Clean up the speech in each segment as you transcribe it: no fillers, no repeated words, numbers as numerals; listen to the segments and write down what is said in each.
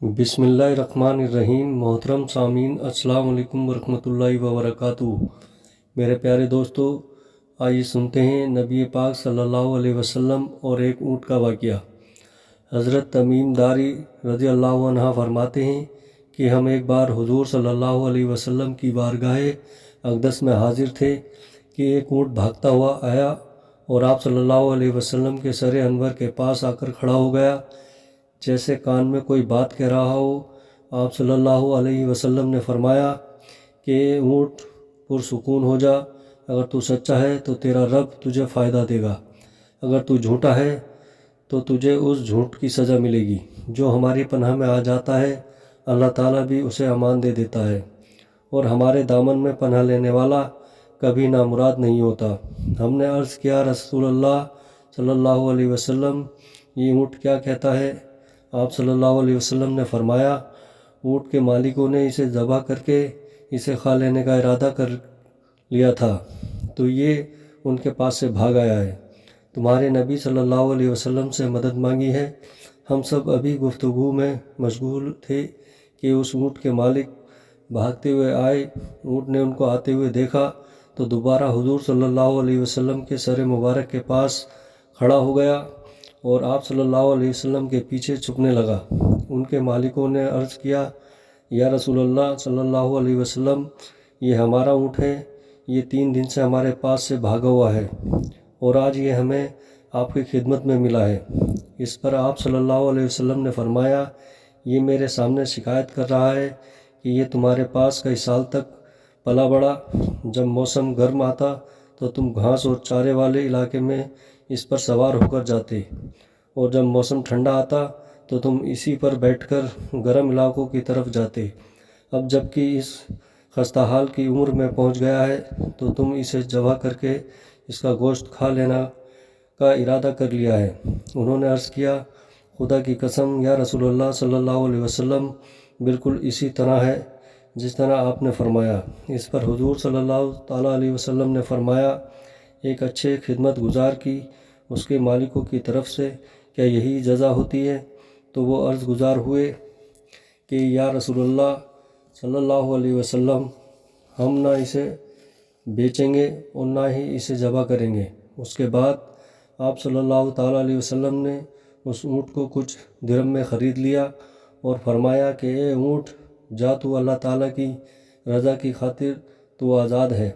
بسم اللہ الرحمن الرحیم۔ محترم سامعین، السلام علیکم ورحمۃ اللہ وبرکاتہ۔ میرے پیارے دوستو، آئیے سنتے ہیں نبی پاک صلی اللہ علیہ وسلم اور ایک اونٹ کا واقعہ۔ حضرت تمیم داری رضی اللہ عنہ فرماتے ہیں کہ ہم ایک بار حضور صلی اللہ علیہ وسلم کی بارگاہ اقدس میں حاضر تھے کہ ایک اونٹ بھاگتا ہوا آیا اور آپ صلی اللہ علیہ وسلم کے سر انور کے پاس آ کر کھڑا ہو گیا، جیسے کان میں کوئی بات کہہ رہا ہو۔ آپ صلی اللہ علیہ وسلم نے فرمایا کہ اونٹ پرسکون ہو جا، اگر تو سچا ہے تو تیرا رب تجھے فائدہ دے گا، اگر تو جھوٹا ہے تو تجھے اس جھوٹ کی سزا ملے گی۔ جو ہماری پناہ میں آ جاتا ہے اللہ تعالیٰ بھی اسے امان دے دیتا ہے، اور ہمارے دامن میں پناہ لینے والا کبھی نامراد نہیں ہوتا۔ ہم نے عرض کیا، رسول اللہ صلی اللہ علیہ وسلم، یہ اونٹ کیا کہتا ہے؟ آپ صلی اللہ علیہ وسلم نے فرمایا، اونٹ کے مالکوں نے اسے ذبح کر کے اسے کھا لینے کا ارادہ کر لیا تھا، تو یہ ان کے پاس سے بھاگ آیا ہے۔ تمہارے نبی صلی اللہ علیہ وسلم سے مدد مانگی ہے۔ ہم سب ابھی گفتگو میں مشغول تھے کہ اس اونٹ کے مالک بھاگتے ہوئے آئے۔ اونٹ نے ان کو آتے ہوئے دیکھا تو دوبارہ حضور صلی اللہ علیہ وسلم کے سر مبارک کے پاس کھڑا ہو گیا اور آپ صلی اللہ علیہ وسلم کے پیچھے چھپنے لگا۔ ان کے مالکوں نے عرض کیا، یا رسول اللہ صلی اللہ علیہ وسلم، یہ ہمارا اونٹ ہے، یہ 3 دن سے ہمارے پاس سے بھاگا ہوا ہے اور آج یہ ہمیں آپ کی خدمت میں ملا ہے۔ اس پر آپ صلی اللہ علیہ وسلم نے فرمایا، یہ میرے سامنے شکایت کر رہا ہے کہ یہ تمہارے پاس کئی سال تک پلا بڑھا، جب موسم گرم آتا تو تم گھاس اور چارے والے علاقے میں اس پر سوار ہو کر جاتے، اور جب موسم ٹھنڈا آتا تو تم اسی پر بیٹھ کر گرم علاقوں کی طرف جاتے۔ اب جب کہ اس خستہ حال کی عمر میں پہنچ گیا ہے تو تم اسے ذبح کر کے اس کا گوشت کھا لینا کا ارادہ کر لیا ہے۔ انہوں نے عرض کیا، خدا کی قسم یا رسول اللہ صلی اللہ علیہ وسلم، بالکل اسی طرح ہے جس طرح آپ نے فرمایا۔ اس پر حضور صلی اللہ تعالیٰ علیہ وسلم نے فرمایا، ایک اچھے خدمت گزار کی اس کے مالکوں کی طرف سے کیا یہی جزا ہوتی ہے؟ تو وہ عرض گزار ہوئے کہ یا رسول اللہ صلی اللہ علیہ وسلم، ہم نہ اسے بیچیں گے اور نہ ہی اسے ذبح کریں گے۔ اس کے بعد آپ صلی اللہ تعالیٰ علیہ وسلم نے اس اونٹ کو کچھ درہم میں خرید لیا اور فرمایا کہ اے اونٹ، جا تو اللہ تعالیٰ کی رضا کی خاطر تو آزاد ہے۔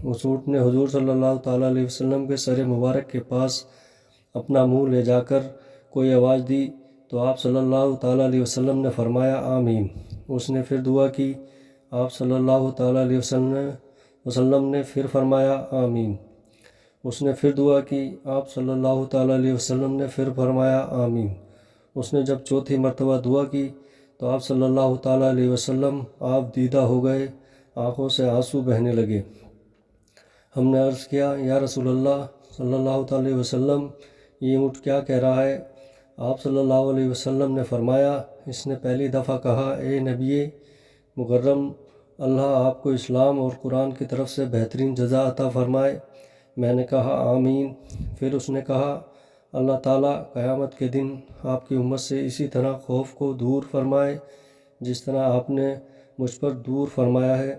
اس اونٹ نے حضور صلی اللہ تعالیٰ علیہ وسلم کے سر مبارک کے پاس اپنا منہ لے جا کر کوئی آواز دی تو آپ صلی اللہ تعالیٰ علیہ وسلم نے فرمایا آمین۔ اس نے پھر دعا کی، آپ صلی اللہ تعالیٰ علیہ وسلم نے پھر فرمایا آمین۔ اس نے پھر دعا کی، آپ صلی اللہ تعالیٰ علیہ وسلم نے پھر فرمایا آمین۔ اس نے جب چوتھی مرتبہ دعا کی تو آپ صلی اللہ تعالیٰ علیہ وسلم آپ دیدہ ہو گئے، آنکھوں سے آنسو بہنے لگے۔ ہم نے عرض کیا، یا رسول اللہ صلی اللہ تعالیٰ علیہ وسلم، یہ اونٹ کیا کہہ رہا ہے؟ آپ صلی اللہ علیہ وسلم نے فرمایا، اس نے پہلی دفعہ کہا، اے نبی مکرم، اللہ آپ کو اسلام اور قرآن کی طرف سے بہترین جزا عطا فرمائے۔ میں نے کہا آمین۔ پھر اس نے کہا، اللہ تعالیٰ قیامت کے دن آپ کی امت سے اسی طرح خوف کو دور فرمائے جس طرح آپ نے مجھ پر دور فرمایا ہے۔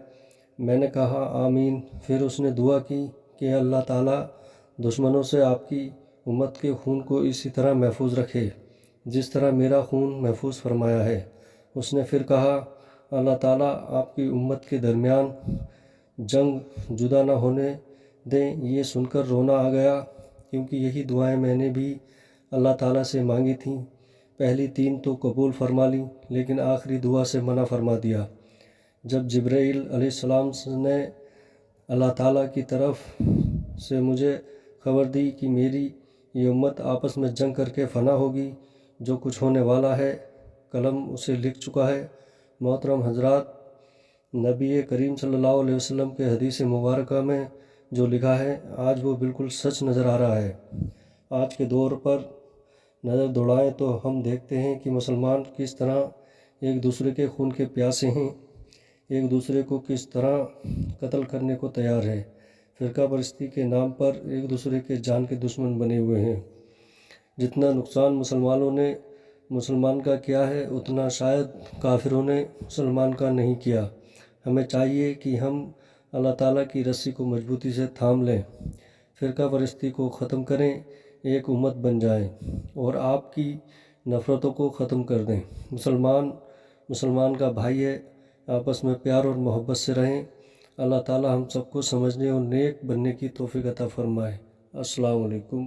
میں نے کہا آمین۔ پھر اس نے دعا کی کہ اللہ تعالیٰ دشمنوں سے آپ کی امت کے خون کو اسی طرح محفوظ رکھے جس طرح میرا خون محفوظ فرمایا ہے۔ اس نے پھر کہا، اللہ تعالیٰ آپ کی امت کے درمیان جنگ جدا نہ ہونے دیں۔ یہ سن کر رونا آ گیا، کیونکہ یہی دعائیں میں نے بھی اللہ تعالیٰ سے مانگی تھیں۔ پہلی 3 تو قبول فرما لی، لیکن آخری دعا سے منع فرما دیا۔ جب جبرائیل علیہ السلام نے اللہ تعالیٰ کی طرف سے مجھے خبر دی کہ میری یہ امت آپس میں جنگ کر کے فنا ہوگی، جو کچھ ہونے والا ہے قلم اسے لکھ چکا ہے۔ محترم حضرات، نبی کریم صلی اللہ علیہ وسلم کے حدیث مبارکہ میں جو لکھا ہے آج وہ بالکل سچ نظر آ رہا ہے۔ آج کے دور پر نظر دوڑائیں تو ہم دیکھتے ہیں کہ مسلمان کس طرح ایک دوسرے کے خون کے پیاسے ہیں، ایک دوسرے کو کس طرح قتل کرنے کو تیار ہے، فرقہ پرستی کے نام پر ایک دوسرے کے جان کے دشمن بنے ہوئے ہیں۔ جتنا نقصان مسلمانوں نے مسلمان کا کیا ہے اتنا شاید کافروں نے مسلمان کا نہیں کیا۔ ہمیں چاہیے کہ ہم اللہ تعالیٰ کی رسی کو مضبوطی سے تھام لیں، فرقہ پرستی کو ختم کریں، ایک امت بن جائیں اور آپ کی نفرتوں کو ختم کر دیں۔ مسلمان کا بھائی ہے، آپس میں پیار اور محبت سے رہیں۔ اللہ تعالیٰ ہم سب کو سمجھنے اور نیک بننے کی توفیق عطا فرمائے۔ السلام علیکم۔